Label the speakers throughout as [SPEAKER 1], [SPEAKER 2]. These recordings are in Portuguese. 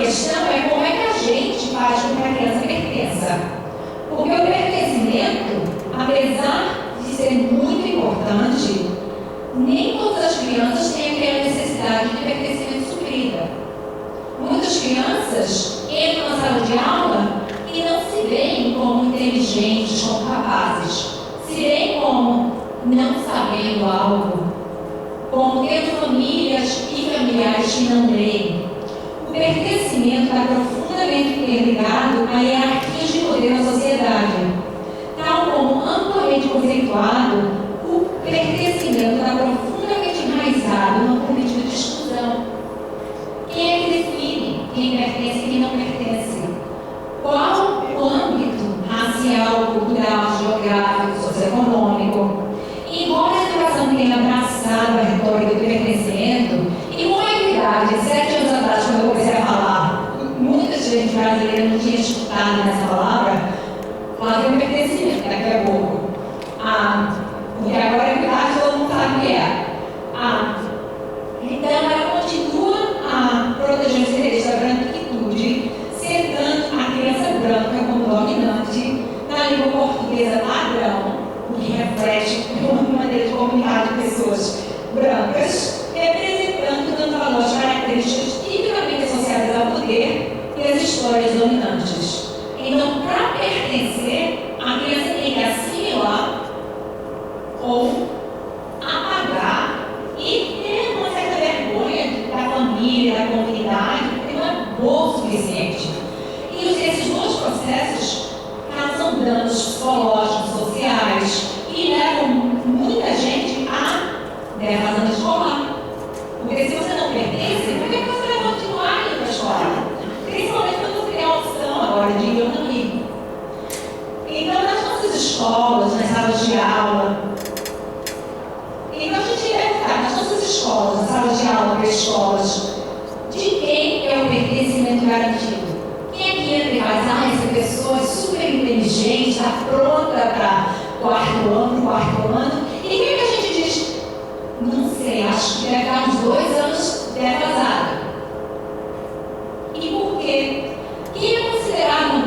[SPEAKER 1] questão é como é que a gente faz com que a criança pertença. Porque o pertencimento, apesar de ser muito importante, nem todas as crianças têm aquela necessidade de pertencimento suprida. Muitas crianças entram na sala de aula e não se veem como inteligentes, como capazes. Se veem como não sabendo algo, como tendo famílias e familiares que não leem. O pertencimento está profundamente interligado a hierarquias de poder na sociedade. Tal como amplamente conceituado, o pertencimento está profundamente enraizado numa política de exclusão. Quem é que define quem pertence e quem não pertence? Qual o âmbito racial, cultural, geográfico, socioeconômico? Embora a educação tenha abraçado a retórica do pertencimento, e com a equidade, 7 anos atrás, quando eu comecei a falar, muita gente brasileira não tinha escutado nessa palavra, falar de pertencimento daqui a pouco. Porque agora a equidade todo mundo sabe o que é. Então ela continua a proteger os direitos da branquitude, sentando a criança branca como dominante na língua portuguesa padrão, o que reflete uma maneira de comunicar de pessoas brancas, representando, dando valor às características tipicamente associadas ao poder e às histórias dominantes. Então, para pertencer, a criança tem que assimilar ou apagar e ter uma certa vergonha da família, da comunidade, porque não é boa o suficiente. E esses dois processos causam danos psicológicos, sociais e levam muita gente a devasão escolar. Porque se você não pertence, por que você vai continuar indo para a escola? Principalmente quando você tem a opção agora de ir ou não ir. Então, nas nossas escolas, nas salas de aula, então a gente deve estar nas nossas escolas, nas salas de aula, pré-escolas, de quem é o pertencimento garantido. Quem é que entra e faz, essa pessoa é super inteligente, está pronta para quarto ano, e quem é que a gente diz? Não sei, acho que deve estar uns 2 anos defasada. E por quê? Quem é considerado um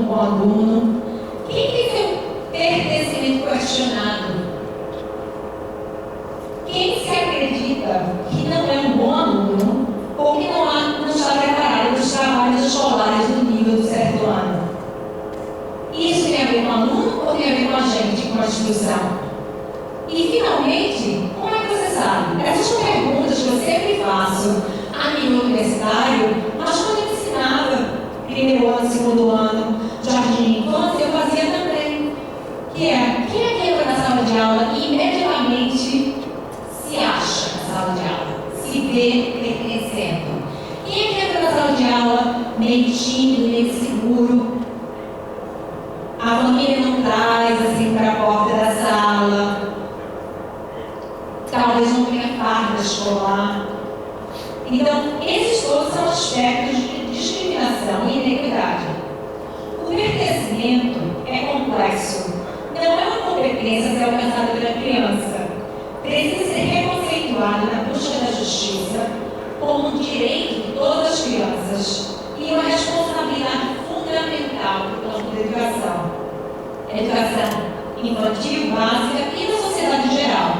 [SPEAKER 1] bom aluno? Quem tem seu pertencimento questionado? Quem se acredita que não é um bom aluno ou que não está preparado para os trabalhos escolares do nível do 7º ano? Isso tem a ver com o aluno ou tem a ver com a gente, com a instituição? E, finalmente, como é que você sabe? Essas são perguntas que eu sempre faço a nível universitário, mas quando eu ensinava primeiro ano, segundo ano, jardim de infância, eu fazia também. Que é, quem é que entra na sala de aula e imediatamente se acha na sala de aula, se vê pertencendo? Quem é que entra na sala de aula meio tímido, meio seguro? A família não traz assim para a porta da sala, talvez não tenha farda escolar. Então, esses todos são aspectos de discriminação e inequidade. O pertencimento é complexo, não é uma competência a ser alcançada pela criança. Precisa ser reconceituado na busca da justiça como um direito de todas as crianças e uma responsabilidade fundamental do campo da educação. Educação infantil, básica e da sociedade em geral.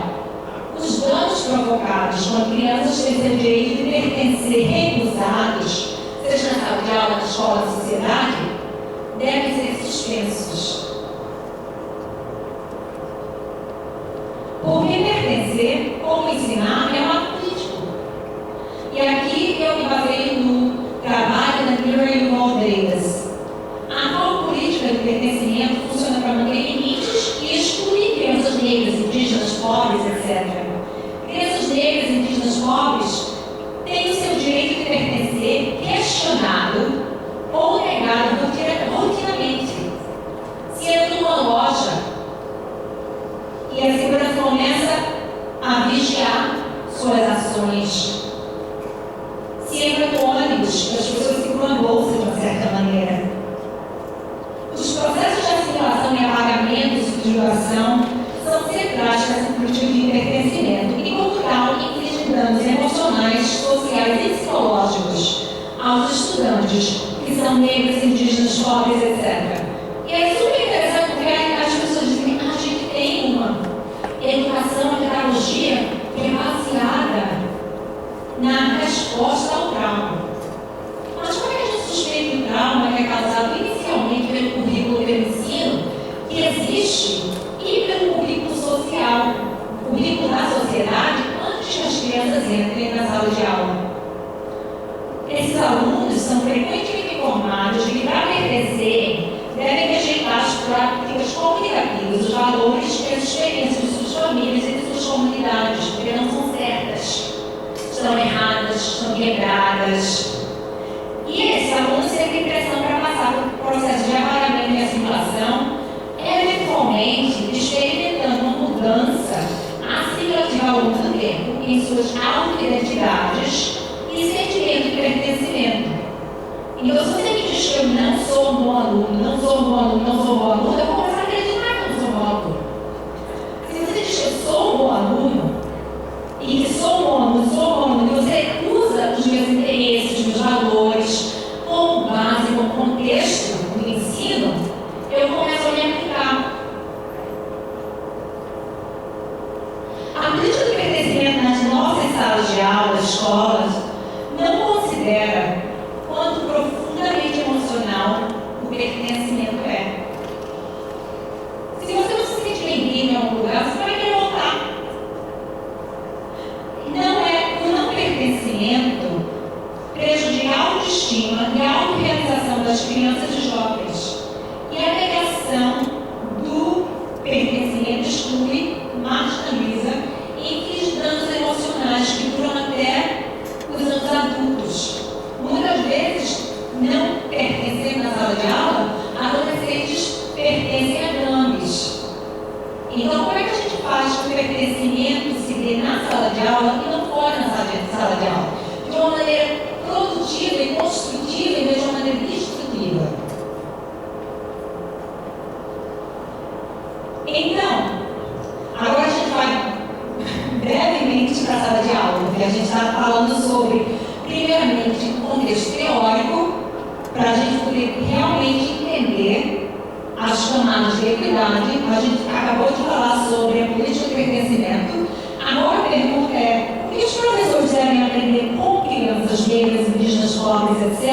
[SPEAKER 1] Os danos provocados quando crianças têm seu direito de pertencer recusados, seja na sala de aula, na escola, na sociedade, devem ser suspensos. Porque pertencer, como ensinar, é um ato político. E aqui eu me baseio no trabalho da Miriam Davis. A atual política de pertencimento funciona para manter limites e excluir crianças negras, indígenas, pobres, etc. Crianças negras e indígenas pobres têm o seu direito de pertencer questionado ou negado rotineiramente. Se entra numa loja e a segurança começa a vigiar suas ações. Se entra no ônibus, as pessoas seguram a bolsa de uma certa maneira. Os processos de assimilação e apagamento e subjugação são centrais nessa política de pertencimento e, como tal, infligem danos emocionais, sociais e psicológicos aos estudantes, que são negros, indígenas, pobres, etc. E é super interessante porque as pessoas dizem que a gente tem uma educação, uma pedagogia que é baseada na resposta ao trauma. Mas como é que a gente suspeita o trauma que é causado inicialmente pelo currículo pelo ensino, que existe, e pelo currículo social, o currículo da sociedade, antes que as crianças entrem na sala de aula? Esses alunos são frequentemente informados de que, para pertencerem, devem rejeitar as práticas comunicativas, os valores e as experiências de suas famílias e de suas comunidades, porque não são certas, estão erradas, estão quebradas. E esses alunos sempre têm pressão para passar por um processo de avaliamento e assimilação, eventualmente experimentando uma mudança assimilativa ao longo do tempo em suas auto-identidades e sentimento de pertencimento. Então, se você me diz que eu não sou um bom aluno, não sou um bom aluno, não sou um bom aluno, eu vou começar a acreditar que eu não sou um bom aluno. Se você diz que eu sou um bom aluno, e que sou um bom aluno, e você usa os meus interesses, os meus valores, como base, como contexto do ensino, eu começo a me aplicar. A política de pertencimento nas nossas salas de aula, escolas, não considera quanto profundamente emocional o pertencimento é. Se você não se sente bem-vindo em algum lugar, você vai querer voltar. O não pertencimento prejudica a autoestima e a autorrealização das crianças e jovens. E a negação do pertencimento exclui, marginaliza e inflige danos emocionais que duram até os anos adultos. Muitas vezes, não pertencendo na sala de aula, adolescentes pertencem a gangues. Então, como é que a gente faz que o pertencimento se dê na sala de aula e não fora na sala de aula? De uma maneira produtiva e construtiva em vez de uma maneira destrutiva. Então, agora a gente vai brevemente para a sala de aula, porque a gente está falando sobre, primeiramente, um contexto teórico, para a gente poder realmente entender as camadas de equidade. A gente acabou de falar sobre a política de pertencimento. Agora a pergunta é: o que os professores devem aprender com crianças negras, indígenas, pobres, etc.,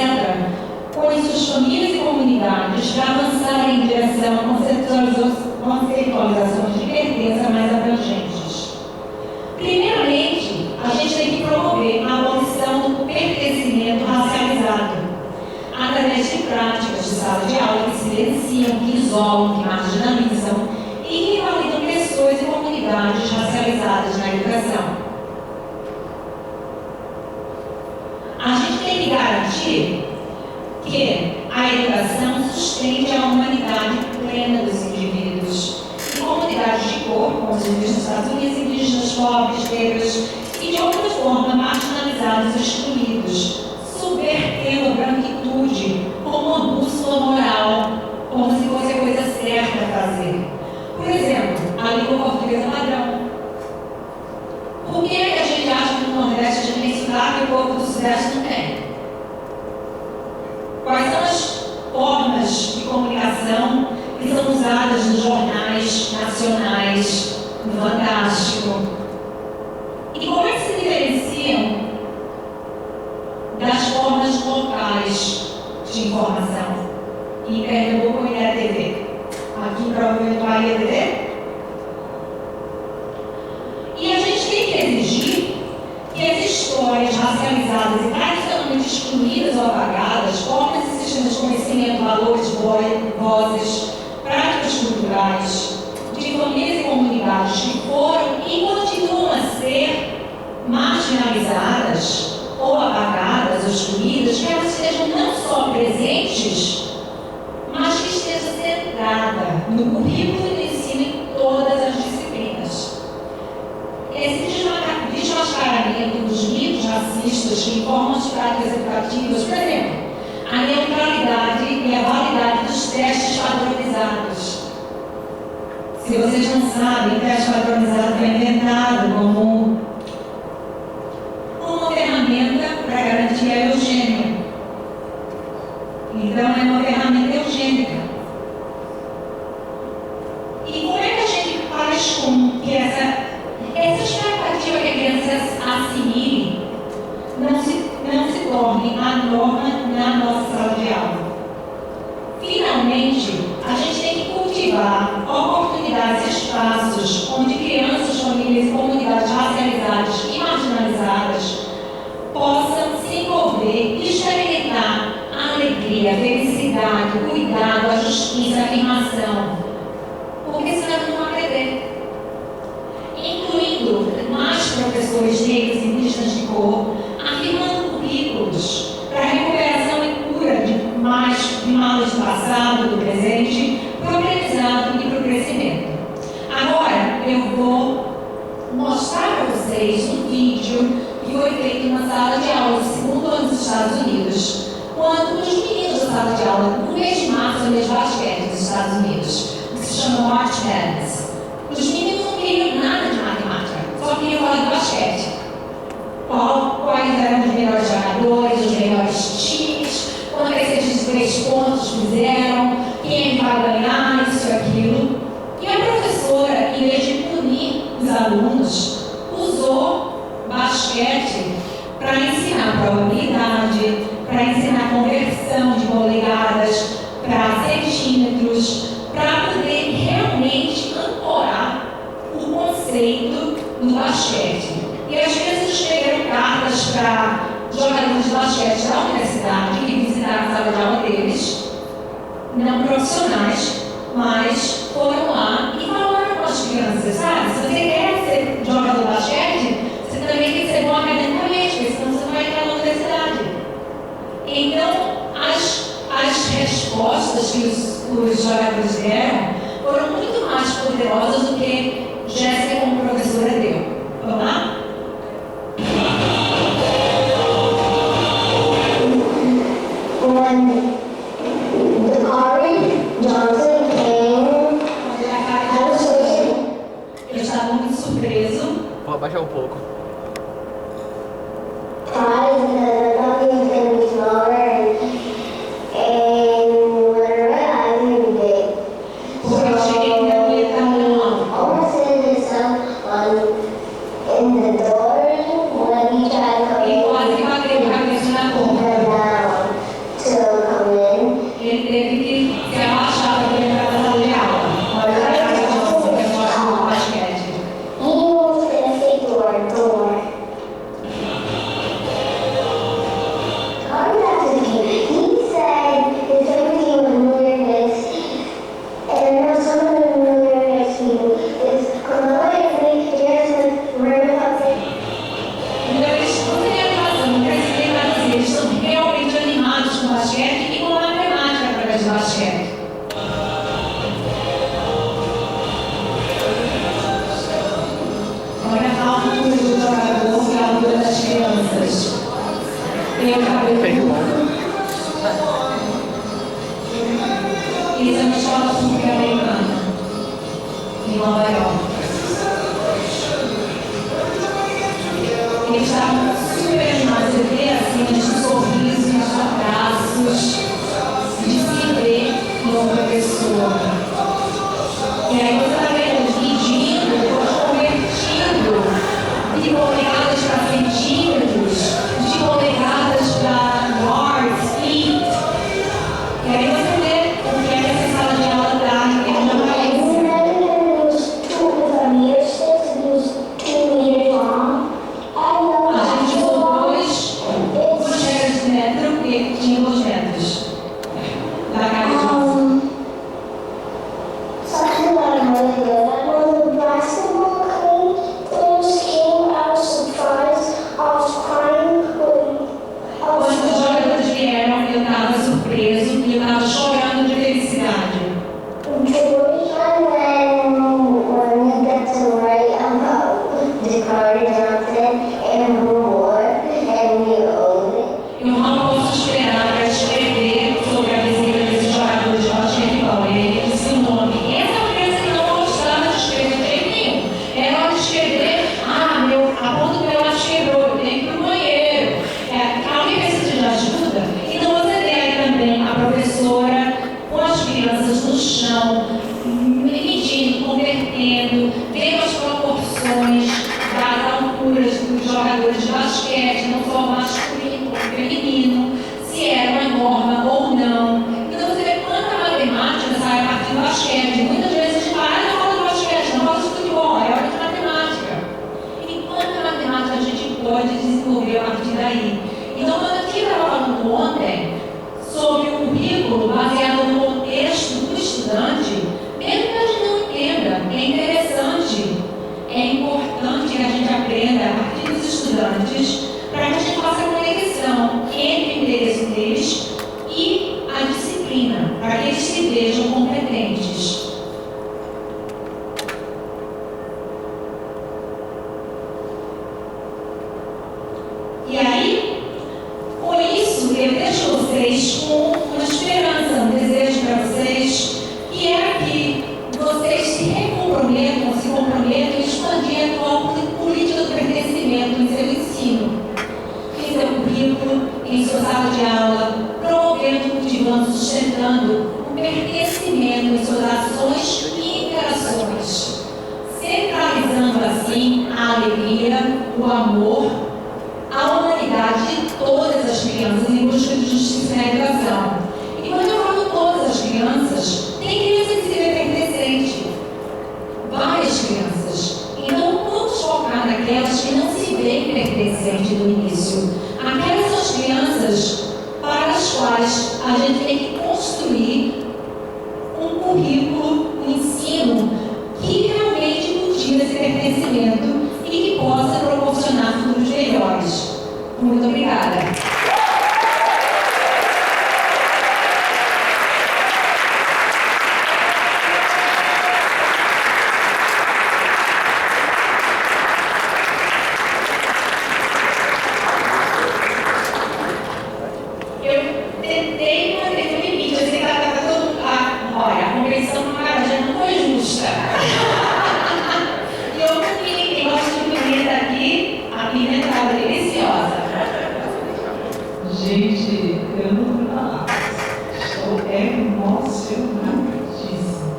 [SPEAKER 1] com as suas famílias e comunidades, para avançar em direção a conceitualizações de pertença mais abrangentes? Primeiramente, a gente tem que promover a abolição do pertencimento racializado, através de práticas de sala de aula que silenciam, que isolam, que marginalizam e que invalidam pessoas e comunidades racializadas na educação. A gente tem que garantir que a educação sustente a humanidade plena dos indivíduos e comunidades de cor, como os indígenas dos Estados Unidos, indígenas, pobres, negros e de outra forma marginalizados e excluídos, subvertendo a branquitude como uma bússola moral, como se fosse a coisa certa a fazer. Por exemplo, a língua portuguesa padrão. Por que a gente acha que no Nordeste a gente tem sotaque e o povo do Sudeste não tem? Quais são as formas de comunicação que são usadas nos jornais nacionais, no Fantástico? E como é que se diferenciam das formas locais de informação? Em Pernambuco, em TV. Aqui, provavelmente, vai TV. E a gente tem que exigir que as histórias racializadas e tradicionalmente excluídas ou apagadas, formas e sistemas de conhecimento, valores, vozes, práticas culturais, de famílias e comunidades que foram e continuam a ser marginalizadas ou apagadas ou excluídas, que elas estejam não só presentes, mas que esteja centrada no currículo e no ensino em todas as disciplinas. Esse desmascaramento dos mitos racistas que informam as práticas educativas, por exemplo, a neutralidade e a validade dos testes padronizados. Se vocês não sabem, o teste padronizado foi inventado como uma ferramenta para garantir a eugênia. Atualmente, a gente tem que cultivar oportunidades e espaços onde crianças, famílias e comunidades racializadas e marginalizadas possam se envolver e experimentar a alegria, a felicidade, o cuidado, a justiça, a afirmação. Porque senão não vão aprender. Incluindo mais professores negros e indígenas de cor, afirmando currículos para a recuperação e cura de males do passado, do presente, para o aprendizado e para o crescimento. Agora, eu vou mostrar para vocês um vídeo que foi feito numa sala de aula do segundo ano dos Estados Unidos, quando os meninos da sala de aula, no mês de março, no mês de basquete dos Estados Unidos, que se chama March Madness, os meninos não queriam nada de matemática, só queriam falar de basquete. Quais eram os melhores jogadores, os melhores times, quantas vezes de 3 pontos fizeram, quem vai ganhar, isso e aquilo. E a professora, em vez de punir os alunos, usou basquete para ensinar probabilidade, para ensinar conversão de polegadas para centímetros, para poder realmente ancorar o conceito do basquete. E às vezes escreveram cartas para jogadores de basquete da universidade que visitaram a sala de aula deles, não profissionais, mas foram lá e falaram com as crianças, sabe? Se você quer ser jogador de basquete, você também tem que ser bom academicamente, porque senão você não vai entrar na universidade. Então, as respostas que os jogadores deram foram muito mais poderosas do que Jéssica como professora deu. Vamos lá? Eu estava muito surpreso.
[SPEAKER 2] Vou abaixar um pouco.
[SPEAKER 1] Porque eu cheguei e não ia estar não. E quase bateu a cabeça na porta. Ele teve que se abaixar para entrar na sala de aula. Olha a cara de nossa, que mostra no basquete. Então eles não têm animação, não querem saber nada disso. Eles são realmente animados com basquete e com matemática através do basquete. Olha a altura do jogador e a altura das crianças. Tem o cabelo curto. Isso é uma escola pública americana, em Nova York. Eles estavam super animados, você vê assim, os sorrisos, os abraços, de se ver no professor. E aí você está vendo eles medindo, depois convertindo de polegadas para centímetros, de polegadas para yards, feet. E aí você vê o que é que essa sala de aula dá, que ele não vai A gente usou 2 metros de metro, porque ele tinha 2 metros da cara de novo. Quando os jogadores vieram, eu estava surpreso e eu estava chorando de felicidade. Eu não posso esperar para escrever sobre a visita desses jogadores de basquete de bola. Ele disse o nome. E essa criança que não gostava de escrever de jeito nenhum. Era hora de escrever, a ponta do meu lápis quebrou, eu tenho que ir para o banheiro. Alguém precisa de ajuda? Então você tem aí também a professora com as crianças no chão, medindo, convertendo, vendo as proporções das alturas dos jogadores de basquete, não só masculino como feminino, se era uma norma ou não. Então você vê quanta matemática pode desenvolver a partir daí. Então, quando eu estava falando ontem sobre um currículo baseado no contexto do estudante, mesmo que a gente não entenda, é interessante, é importante que a gente aprenda a partir dos estudantes para que a gente faça a conexão entre o interesse deles e a disciplina, para que eles se vejam competentes. E aí, com isso, eu deixo vocês com uma esperança, um desejo para vocês, que é que vocês se comprometam em expandir a atual política do pertencimento em seu ensino, em seu currículo, em sua sala de aula, promovendo, cultivando, sustentando o pertencimento em suas ações e interações, centralizando assim a alegria, o amor, a humanidade de todas as crianças em busca de justiça na educação. E quando eu falo todas as crianças, tem crianças que se vê pertencente, várias crianças. Então vamos focar naquelas que não se veem pertencente no início. Aquelas são as crianças para as quais a gente tem que construir um currículo, um ensino que realmente cultive esse pertencimento e que possa proporcionar futuros melhores. Muito obrigada.
[SPEAKER 2] Gente, eu não vou falar. Estou emocionadíssima.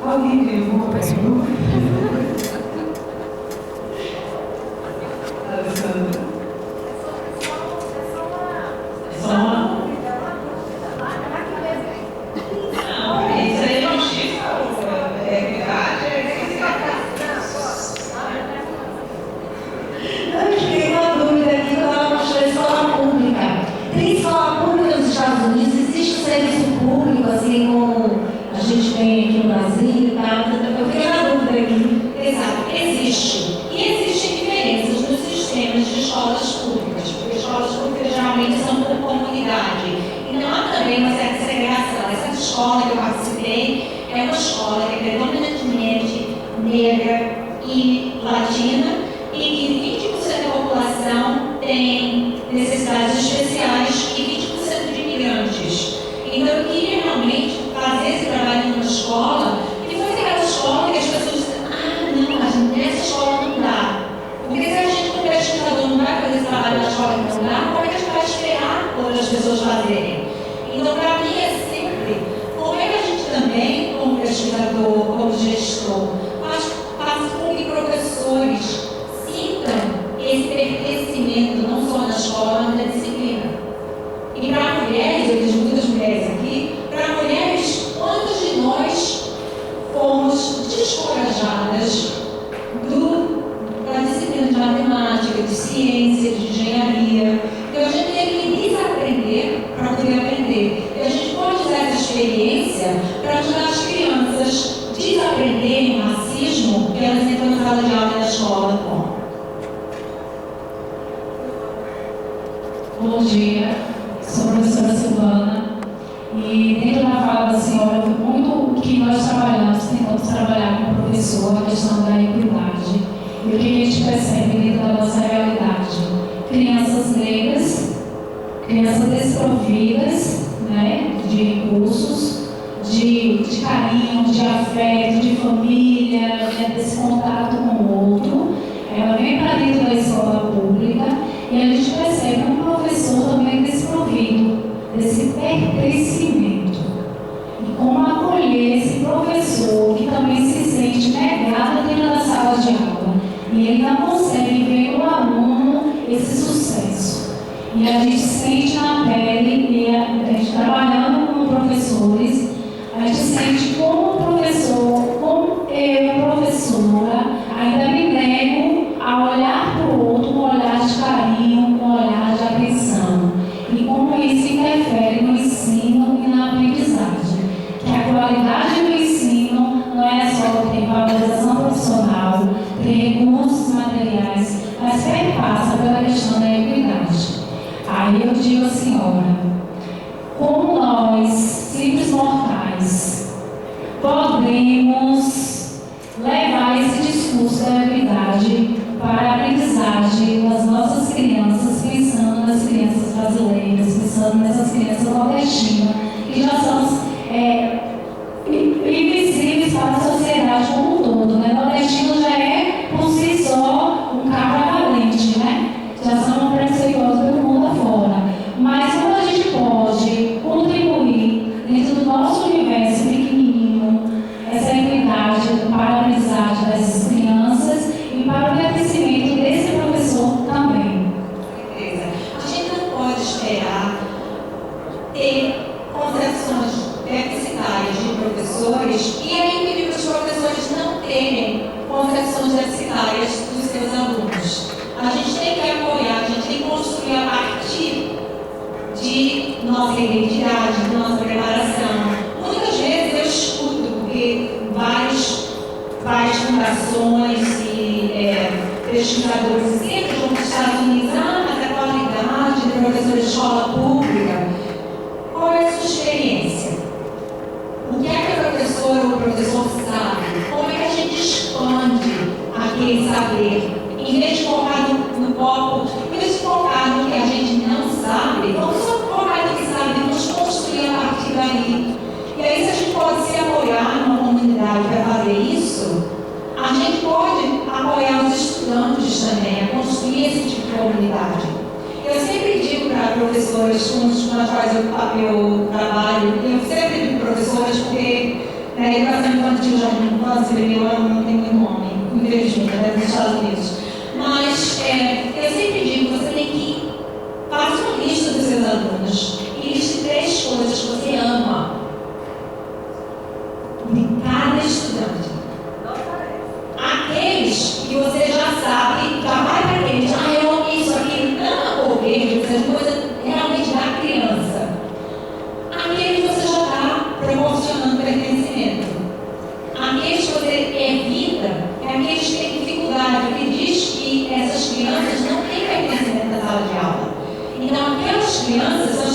[SPEAKER 2] Alguém tem alguma pergunta? Alessandra? É só uma? Não, isso aí é justiça. É verdade.
[SPEAKER 3] Tem uma dúvida aqui que eu estava mostrando escola pública. Tem escola pública nos Estados Unidos? Existe um serviço público, assim como a gente tem aqui no Brasil e tal? Eu fiquei na dúvida aqui.
[SPEAKER 1] Exato, existe. E existem diferenças nos sistemas de escolas públicas, porque escolas públicas geralmente são por comunidade. Então há também uma certa segregação. Essa escola que eu participei é uma escola que é predominantemente negra e latina, e que 20% da população tem necessidades especiais e 20% de imigrantes. Então eu queria realmente fazer esse trabalho numa escola que fosse aquela escola que as pessoas dizem, não, mas nessa escola não dá. Porque se a gente, como pesquisador, não vai fazer esse trabalho na escola que não dá, como é que a gente vai esperar outras pessoas fazerem? Então para mim é sempre, como é que a gente também, como pesquisador, como gestor, faz com que professores sintam esse pertencimento não só na escola, mas na disciplina. E para mulheres, eu vejo muitas mulheres aqui, para mulheres, quantas de nós fomos descorajadas da disciplina de matemática, de ciência, de engenharia? Então a gente tem que desaprender para poder aprender. E a gente pode usar essa experiência para ajudar as crianças a desaprenderem o racismo que elas entram na sala de aula e na escola com.
[SPEAKER 2] Bom dia, sou a professora Silvana e dentro da fala da senhora, muito o que nós trabalhamos, tentamos trabalhar com o professor, a questão da equidade e o que a gente percebe dentro da nossa realidade. Crianças negras, crianças desprovidas, né, de recursos, de carinho, de afeto, de família, né, desse contato com o outro. Ela vem para dentro da escola pública e a gente percebe um professor também desprovido desse pertencimento. E como acolher esse professor que também se sente negado dentro da sala de aula e ele não consegue ver no aluno esse sucesso. E a gente sente na pele, e a gente trabalhando com professores, a gente sente como professor, como eu, professora, ainda me nego a olhar mas perpassa pela questão da equidade. Aí eu digo à senhora, como nós, simples mortais, podemos levar esse discurso da equidade para a aprendizagem das nossas crianças, pensando nas crianças brasileiras, pensando nessas crianças nordestinas, que já são invisíveis para a sociedade como um todo, né? Nordestino já é, por si só, um cabra valente, né? Já são preconceituosos pelo mundo afora. Mas como a gente pode contribuir dentro do nosso universo pequenininho, essa equidade para a aprendizagem dessas crianças e para o crescimento desse professor também?
[SPEAKER 1] A gente não pode esperar ter concepções deficitárias de professores e aí pedir para os professores não terem concepções deficitárias dos seus alunos. A gente tem que apoiar, a gente tem que construir a partir de nossa identidade, de nossa preparação. Muitas vezes eu escuto, porque várias fundações e pesquisadores sempre vão para os Estados Unidos, mas a qualidade de professores de escola pública. Qual é a sua experiência? O que é que a professora ou o professor sabe? Como é que a gente expande aquele saber? Em vez de focar no copo, em vez de focar no que a gente não sabe, vamos só focar no que sabe, vamos construir a partir daí. E aí, se a gente pode se apoiar numa comunidade para fazer isso, a gente pode apoiar os estudantes também a construir esse tipo de comunidade. Eu sempre digo para professores com os quais eu trabalho, eu sempre digo professores porque na educação infantil, jardim de infância, não tem muito nome, infelizmente, nos Estados Unidos. Mas eu sempre digo, você tem que fazer uma lista dos seus alunos e liste 3 coisas que você ama de cada estudante. Aqueles que você já sabe, já vai para aqueles, eu amo isso, aquilo, não, ou vejo, essas coisas realmente da criança. Aqueles você já está proporcionando pertencimento. Aqueles que você evita, é aqueles que têm dificuldade, que diz que essas crianças não têm pertencimento na sala de aula. Então, aquelas crianças são